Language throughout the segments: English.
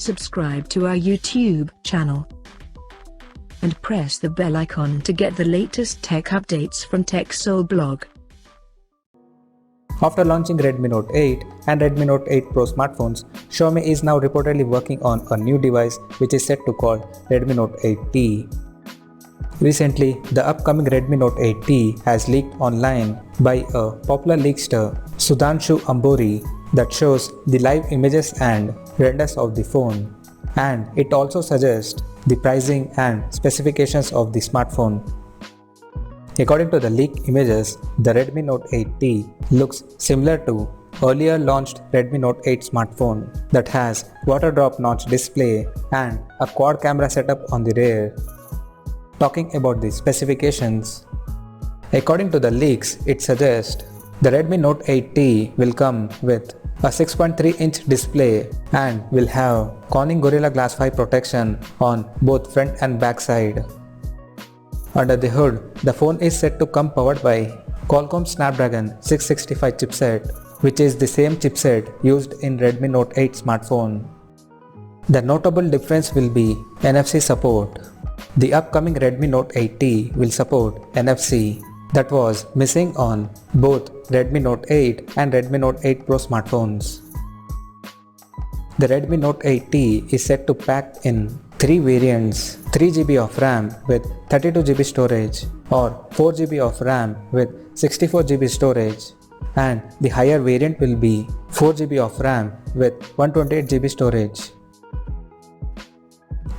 subscribe to our YouTube channel and press the bell icon to get the latest tech updates from TechSole Blog. After launching Redmi Note 8 and Redmi Note 8 Pro smartphones, Xiaomi is now reportedly working on a new device which is set to call Redmi Note 8T. Recently, the upcoming Redmi Note 8T has leaked online by a popular leakster, Sudhanshu Ambori, that shows the live images and renders of the phone, and it also suggests the pricing and specifications of the smartphone. According to the leaked images, the Redmi Note 8T looks similar to earlier launched Redmi Note 8 smartphone that has water drop notch display and a quad camera setup on the rear. Talking about the specifications, according to the leaks, it suggests the Redmi Note 8T will come with a 6.3-inch display and will have Corning Gorilla Glass 5 protection on both front and back side. Under the hood, the phone is said to come powered by Qualcomm Snapdragon 665 chipset, which is the same chipset used in Redmi Note 8 smartphone. The notable difference will be NFC support. The upcoming Redmi Note 8T will support NFC that was missing on both Redmi Note 8 and Redmi Note 8 Pro smartphones. The Redmi Note 8T is set to pack in 3 variants: 3GB of RAM with 32GB storage or 4GB of RAM with 64GB storage, and the higher variant will be 4GB of RAM with 128GB storage.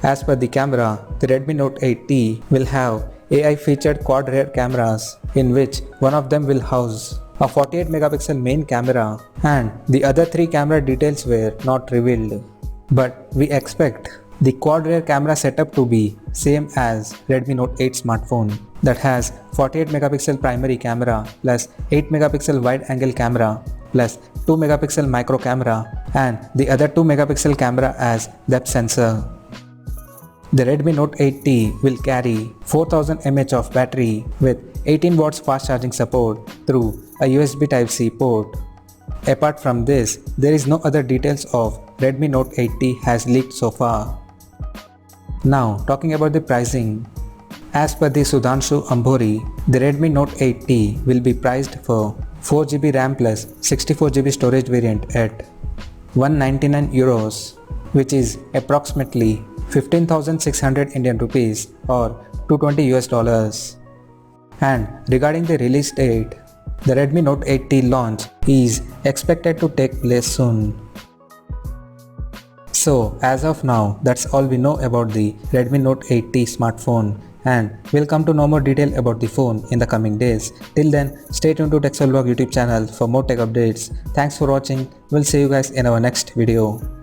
As per the camera, the Redmi Note 8T will have AI-featured quad rear cameras, in which one of them will house a 48MP main camera and the other 3 camera details were not revealed. But we expect the quad rear camera setup to be same as Redmi Note 8 smartphone that has 48MP primary camera plus 8MP wide angle camera plus 2MP micro camera and the other 2MP camera as depth sensor. The Redmi Note 8T will carry 4000 mAh of battery with 18 watts fast charging support through a USB Type-C port. Apart from this, there is no other details of Redmi Note 8T has leaked so far. Now talking about the pricing. As per the Sudhanshu Ambori, the Redmi Note 8T will be priced for 4GB RAM plus 64GB storage variant at 199 euros, which is approximately 15,600 Indian rupees or $220 US. And regarding the release date, the Redmi Note 8T launch is expected to take place soon. So as of now, that's all we know about the Redmi Note 8T smartphone, and we'll come to know more detail about the phone in the coming days. Till then, stay tuned to TechSole Blog YouTube channel for more tech updates. Thanks for watching. We'll see you guys in our next video.